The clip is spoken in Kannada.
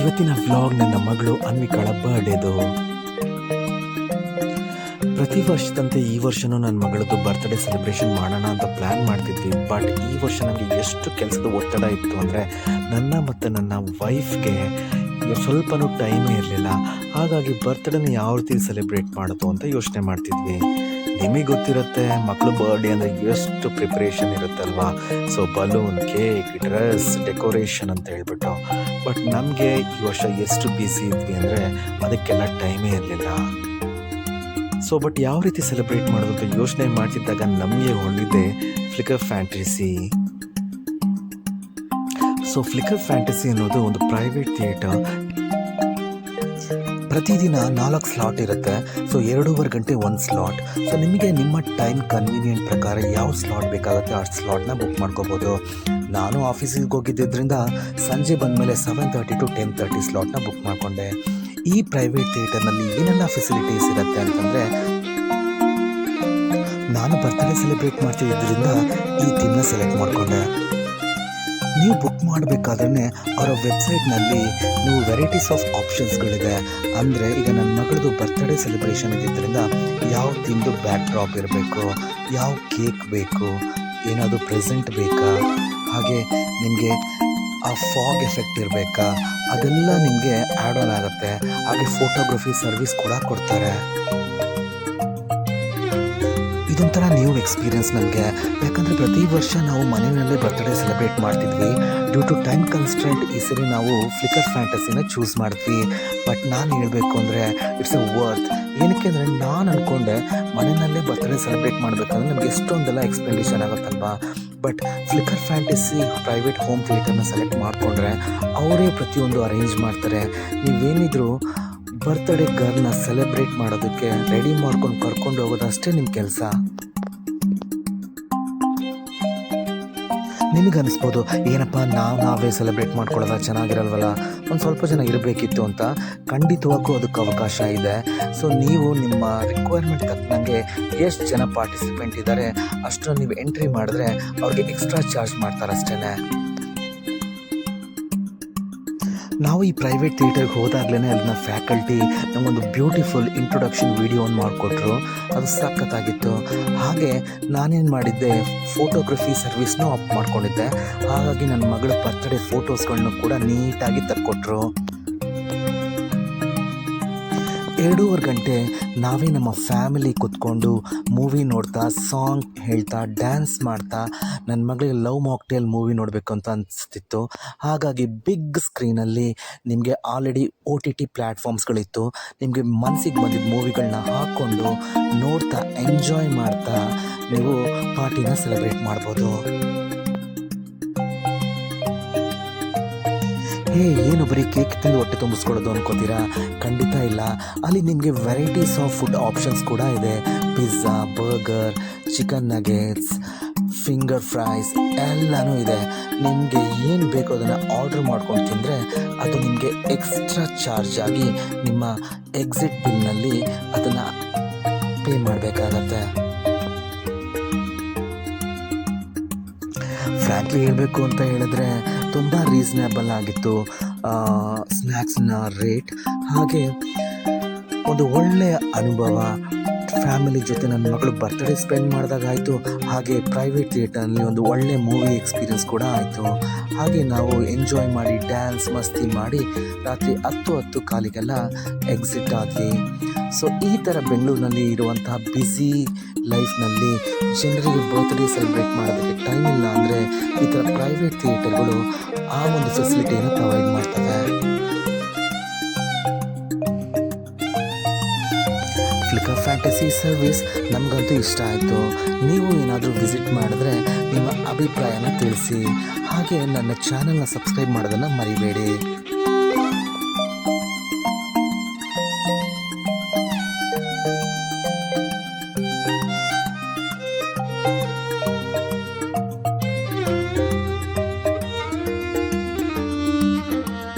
ಇವತ್ತಿನ ವ್ಲಾಗ್ ನನ್ನ ಮಗಳು ಅನ್ವಿಕಾಳ ಬರ್ಡೇದು. ಪ್ರತಿ ವರ್ಷದಂತೆ ಈ ವರ್ಷನೂ ನನ್ನ ಮಗಳದ್ದು ಬರ್ತ್ಡೇ ಸೆಲೆಬ್ರೇಷನ್ ಮಾಡೋಣ ಅಂತ ಪ್ಲ್ಯಾನ್ ಮಾಡ್ತಿದ್ವಿ. ಬಟ್ ಈ ವರ್ಷ ನನಗೆ ಎಷ್ಟು ಕೆಲಸದ ಒತ್ತಡ ಇತ್ತು ಅಂದರೆ ನನ್ನ ಮತ್ತು ನನ್ನ ವೈಫ್ಗೆ ಸ್ವಲ್ಪನೂ ಟೈಮೇ ಇರಲಿಲ್ಲ. ಹಾಗಾಗಿ ಬರ್ತ್ಡೇನ ಯಾವ ರೀತಿ ಸೆಲೆಬ್ರೇಟ್ ಮಾಡೋದು ಅಂತ ಯೋಚನೆ ಮಾಡ್ತಿದ್ವಿ. ನಿಮಗೆ ಗೊತ್ತಿರುತ್ತೆ, ಮಕ್ಕಳು ಬರ್ಡೇ ಅಂದರೆ ಎಷ್ಟು ಪ್ರಿಪ್ರೇಷನ್ ಇರುತ್ತಲ್ವಾ. So balloon, cake, dress, decoration ಅಂತ ಹೇಳ್ಬಿಟ್ಟು. ಬಟ್ ನಮಗೆ ಈ ವರ್ಷ ಎಷ್ಟು ಬ್ಯುಸಿ ಇದ್ವಿ ಅಂದರೆ ಅದಕ್ಕೆಲ್ಲ ಟೈಮೇ ಇರಲಿಲ್ಲ. ಸೊ ಬಟ್ ಯಾವ ರೀತಿ ಸೆಲೆಬ್ರೇಟ್ ಮಾಡೋದು ಅಂತ ಯೋಚನೆ ಮಾಡ್ತಿದ್ದಾಗ ನಮಗೆ ಹೊಂದಿದೆ flicker fantasy. So flicker fantasy ಅನ್ನೋದು ಒಂದು ಪ್ರೈವೇಟ್ ಥಿಯೇಟರ್. ಪ್ರತಿದಿನ 4 ಸ್ಲಾಟ್ ಇರುತ್ತೆ. ಸೊ 2.5 ಗಂಟೆ ಒಂದು ಸ್ಲಾಟ್. ಸೊ ನಿಮಗೆ ನಿಮ್ಮ ಟೈಮ್ ಕನ್ವೀನಿಯೆಂಟ್ ಪ್ರಕಾರ ಯಾವ ಸ್ಲಾಟ್ ಬೇಕಾಗುತ್ತೆ ಆ ಸ್ಲಾಟ್ನ ಬುಕ್ ಮಾಡ್ಕೋಬೋದು. ನಾನು ಆಫೀಸಿಗೆ ಹೋಗಿದ್ದರಿಂದ ಸಂಜೆ ಬಂದಮೇಲೆ 7:30 to 10:30 ಸ್ಲಾಟ್ನ ಬುಕ್ ಮಾಡಿಕೊಂಡೆ. ಈ ಪ್ರೈವೇಟ್ ಥಿಯೇಟರ್ನಲ್ಲಿ ಏನೆಲ್ಲ ಫೆಸಿಲಿಟೀಸ್ ಇರುತ್ತೆ ಅಂತಂದರೆ, ನಾನು ಬರ್ತ್ಡೇ ಸೆಲೆಬ್ರೇಟ್ ಮಾಡ್ತಿದ್ದರಿಂದ ಈ ಥೀಮ್ನ ಸೆಲೆಕ್ಟ್ ಮಾಡಿಕೊಂಡೆ. ನೀವು ಬುಕ್ ಮಾಡಬೇಕಾದ್ರೆ ಅವರ ವೆಬ್ಸೈಟ್ನಲ್ಲಿ ನೀವು ವೆರೈಟೀಸ್ ಆಫ್ ಆಪ್ಷನ್ಸ್ಗಳಿದೆ. ಅಂದರೆ ಈಗ ನನ್ನ ಮಗಳದ್ದು ಬರ್ತ್ಡೇ ಸೆಲೆಬ್ರೇಷನ್ ಇದ್ದಿದ್ದರಿಂದ ಯಾವ ಥೀಮ್ದು ಬ್ಯಾಕ್ ಡ್ರಾಪ್ ಇರಬೇಕು, ಯಾವ ಕೇಕ್ ಬೇಕು, ಏನಾದರೂ ಪ್ರೆಸೆಂಟ್ ಬೇಕಾ, ಹಾಗೆ ನಿಮಗೆ ಆ ಫಾಗ್ ಎಫೆಕ್ಟ್ ಇರಬೇಕಾ, ಅದೆಲ್ಲ ನಿಮಗೆ ಆ್ಯಡ್ ಆನ್ ಆಗುತ್ತೆ. ಹಾಗೆ ಫೋಟೋಗ್ರಫಿ ಸರ್ವಿಸ್ ಕೂಡ ಕೊಡ್ತಾರೆ. ಇದೊಂಥರ ನ್ಯೂ ಎಕ್ಸ್ಪೀರಿಯನ್ಸ್ ನನಗೆ. ಯಾಕಂದರೆ ಪ್ರತಿ ವರ್ಷ ನಾವು ಮನೆಯಲ್ಲೇ ಬರ್ತ್ಡೇ ಸೆಲೆಬ್ರೇಟ್ ಮಾಡ್ತಿದ್ವಿ. ಡ್ಯೂ ಟು ಟೈಮ್ ಕನ್ಸ್ಟ್ರೆಂಟ್ ಈ ಸರಿ ನಾವು ಫ್ಲಿಕರ್ ಫ್ಯಾಂಟಸಿನ ಚೂಸ್ ಮಾಡಿದ್ವಿ. ಬಟ್ ನಾನು ಹೇಳಬೇಕು ಅಂದರೆ ಇಟ್ಸ್ ಎ ವರ್ತ್. ಏನಕ್ಕೆ ಅಂದರೆ ನಾನು ಅಂದ್ಕೊಂಡೆ ಮನೆಯಲ್ಲೇ ಬರ್ತ್ಡೇ ಸೆಲೆಬ್ರೇಟ್ ಮಾಡಬೇಕಂದ್ರೆ ನಮಗೆ ಎಷ್ಟೊಂದೆಲ್ಲ ಎಕ್ಸ್ಪೆಂಡಿಷನ್ ಆಗುತ್ತಲ್ವಾ. But Flicker Fantasy private home ಥಿಯೇಟರ್ನ ಸೆಲೆಕ್ಟ್ ಮಾಡಿಕೊಂಡ್ರೆ ಅವರೇ ಪ್ರತಿಯೊಂದು ಅರೇಂಜ್ ಮಾಡ್ತಾರೆ. ನೀವೇನಿದ್ರು ಬರ್ತ್ಡೇ ಗರ್ಲ್ನ ಸೆಲೆಬ್ರೇಟ್ ಮಾಡೋದಕ್ಕೆ ರೆಡಿ ಮಾಡ್ಕೊಂಡು ಕರ್ಕೊಂಡು ಹೋಗೋದಷ್ಟೇ ನಿಮ್ಮ ಕೆಲಸ. ನಿಮಗನ್ನಿಸ್ಬೋದು, ಏನಪ್ಪ ನಾವೇ ಸೆಲೆಬ್ರೇಟ್ ಮಾಡ್ಕೊಳ್ಳೋದ ಚೆನ್ನಾಗಿರಲ್ವಲ್ಲ, ಒಂದು ಸ್ವಲ್ಪ ಜನ ಇರಬೇಕಿತ್ತು ಅಂತ. ಖಂಡಿತವಾಗೂ ಅದಕ್ಕೆ ಅವಕಾಶ ಇದೆ. ಸೊ ನೀವು ನಿಮ್ಮ ರಿಕ್ವೈರ್ಮೆಂಟ್ ತಕ್ಕಂಗೆ ಎಷ್ಟು ಜನ ಪಾರ್ಟಿಸಿಪೆಂಟ್ ಇದ್ದಾರೆ ಅಷ್ಟು ನೀವು ಎಂಟ್ರಿ ಮಾಡಿದ್ರೆ ಅವ್ರಿಗೆ ಎಕ್ಸ್ಟ್ರಾ ಚಾರ್ಜ್ ಮಾಡ್ತಾರೆ ಅಷ್ಟೇ. ನಾವು ಈ ಪ್ರೈವೇಟ್ ಥಿಯೇಟರ್ಗೆ ಹೋದಾಗಲೇ ಅಲ್ಲಿನ ಫ್ಯಾಕಲ್ಟಿ ನಮಗೊಂದು ಬ್ಯೂಟಿಫುಲ್ ಇಂಟ್ರೊಡಕ್ಷನ್ ವಿಡಿಯೋವನ್ನು ಮಾಡಿಕೊಟ್ರು. ಅದು ಸಖತ್ತಾಗಿತ್ತು. ಹಾಗೆ ನಾನೇನು ಮಾಡಿದ್ದೆ, ಫೋಟೋಗ್ರಫಿ ಸರ್ವಿಸ್ನೂ ಆಪ್ ಮಾಡ್ಕೊಂಡಿದ್ದೆ. ಹಾಗಾಗಿ ನನ್ನ ಮಗಳ ಬರ್ತ್ಡೇ ಫೋಟೋಸ್ಗಳನ್ನು ಕೂಡ ನೀಟಾಗಿ ತಕ್ಕೊಟ್ರು. 2.5 ಗಂಟೆ ನಾವೇ ನಮ್ಮ ಫ್ಯಾಮಿಲಿ ಕೂತ್ಕೊಂಡು ಮೂವಿ ನೋಡ್ತಾ, ಸಾಂಗ್ ಹೇಳ್ತಾ, ಡ್ಯಾನ್ಸ್ ಮಾಡ್ತಾ ನನ್ನ ಮಗಳಿಗೆ ಲವ್ ಮಾಕ್ಟೇಲ್ ಮೂವಿ ನೋಡಬೇಕು ಅಂತ ಅನಿಸ್ತಿತ್ತು. ಹಾಗಾಗಿ ಬಿಗ್ ಸ್ಕ್ರೀನಲ್ಲಿ ನಿಮಗೆ ಆಲ್ರೆಡಿ OTT ಪ್ಲ್ಯಾಟ್ಫಾರ್ಮ್ಸ್ಗಳಿತ್ತು. ನಿಮಗೆ ಮನಸ್ಸಿಗೆ ಬಂದಿದ್ದ ಮೂವಿಗಳನ್ನ ಹಾಕ್ಕೊಂಡು ನೋಡ್ತಾ ಎಂಜಾಯ್ ಮಾಡ್ತಾ ನೀವು ಪಾರ್ಟಿನ ಸೆಲೆಬ್ರೇಟ್ ಮಾಡ್ಬೋದು. ಏನು ಬರೀ ಕೇಕ್ ತಿಂದು ಹೊಟ್ಟೆ ತುಂಬಿಸ್ಕೊಳ್ಳೋದು ಅನ್ಕೋತೀರಾ? ಖಂಡಿತ ಇಲ್ಲ. ಅಲ್ಲಿ ನಿಮಗೆ ವೆರೈಟೀಸ್ ಆಫ್ ಫುಡ್ ಆಪ್ಷನ್ಸ್ ಕೂಡ ಇದೆ. Pizza, burger, chicken nuggets, finger fries ಎಲ್ಲನೂ ಇದೆ. ನಿಮಗೆ ಏನು ಬೇಕೋ ಅದನ್ನು ಆರ್ಡ್ರ್ ಮಾಡ್ಕೊಂಡು ತಿಂದರೆ ಅದು ನಿಮಗೆ ಎಕ್ಸ್ಟ್ರಾ ಚಾರ್ಜ್ ಆಗಿ ನಿಮ್ಮ ಎಕ್ಸಿಟ್ ಬಿಲ್ನಲ್ಲಿ ಅದನ್ನು ಪೇ ಮಾಡಬೇಕಾಗತ್ತೆ. ಫ್ರ್ಯಾಂಕ್ಲಿ ಹೇಳಬೇಕು ಅಂತ ಹೇಳಿದ್ರೆ ತುಂಬ ರೀಸನೇಬಲ್ ಆಗಿತ್ತು ಸ್ನ್ಯಾಕ್ಸ್ನ ರೇಟ್. ಹಾಗೆ ಒಂದು ಒಳ್ಳೆಯ ಅನುಭವ ಫ್ಯಾಮಿಲಿ ಜೊತೆ ನನ್ನ ಮಗಳು ಬರ್ತ್ಡೇ ಸ್ಪೆಂಡ್ ಮಾಡಿದಾಗಾಯಿತು. ಹಾಗೆ ಪ್ರೈವೇಟ್ ಥಿಯೇಟರ್ನಲ್ಲಿ ಒಂದು ಒಳ್ಳೆಯ ಮೂವಿ ಎಕ್ಸ್ಪೀರಿಯನ್ಸ್ ಕೂಡ ಆಯಿತು. ಹಾಗೆ ನಾವು ಎಂಜಾಯ್ ಮಾಡಿ ಡ್ಯಾನ್ಸ್ ಮಸ್ತಿ ಮಾಡಿ ರಾತ್ರಿ 10 ಕಾಲಿಗೆಲ್ಲ ಎಕ್ಸಿಟ್ ಆದ್ವಿ. ಸೊ ಈ ಥರ ಬೆಂಗಳೂರಿನಲ್ಲಿ ಇರುವಂತಹ ಬ್ಯುಸಿ ಲೈಫ್ನಲ್ಲಿ ಜನರಿಗೆ ಬರ್ತ್ಡೇ ಸೆಲೆಬ್ರೇಟ್ ಮಾಡೋದಕ್ಕೆ ಟೈಮ್ ಇಲ್ಲ ಅಂದರೆ ಈ ಥರ ಪ್ರೈವೇಟ್ ಥಿಯೇಟರ್ಗಳು ಆ ಒಂದು ಫೆಸಿಲಿಟಿಯನ್ನು ಪ್ರೊವೈಡ್ ಮಾಡ್ತವೆ. ಫ್ಲಿಕರ್ ಫ್ಯಾಂಟಸಿ ಸರ್ವಿಸ್ ನಮಗಂತೂ ಇಷ್ಟ ಆಯಿತು. ನೀವು ಏನಾದರೂ ವಿಸಿಟ್ ಮಾಡಿದ್ರೆ ನಿಮ್ಮ ಅಭಿಪ್ರಾಯನ ತಿಳಿಸಿ. ಹಾಗೆ ನನ್ನ ಚಾನಲ್ನ ಸಬ್ಸ್ಕ್ರೈಬ್ ಮಾಡೋದನ್ನು ಮರಿಬೇಡಿ.